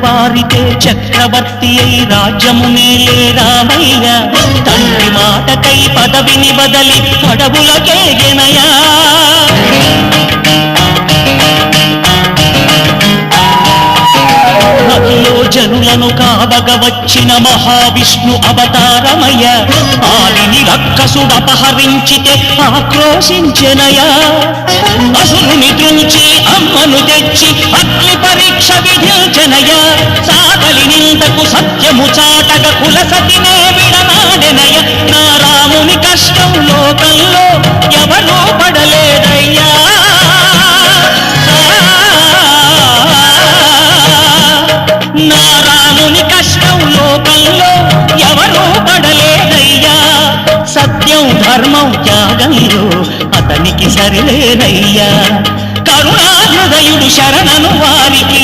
తెల్లవారితే చక్రవర్తి అయి రాజ్యమునేలే రామయ్య తండ్రి మాటకై పదవిని బదలి అడవులకేగెనయా నదిలో జనులను కావగ వచ్చిన మహావిష్ణు అవతారమయ్య ఆలిని రక్కసుడపహరించితే ఆక్రోశించెనయా అసురుని త్రుంచి అమ్మను తెచ్చి అగ్ని పరీక్ష విధించెనయా సాగలి నిందకు సత్యము చాటగ కులసతినే విడనాడెనయ నా రాముని కష్టం లోకంలో ఎవరూ పడలేదయ్యా నా రాముని కష్టం లోకంలో ఎవరూ పడలేదయ్యా సత్యం ధర్మం త్యాగంలో అతనికి సరిలేనయ్యా కరుణాహృదయుడు శరణను వారికి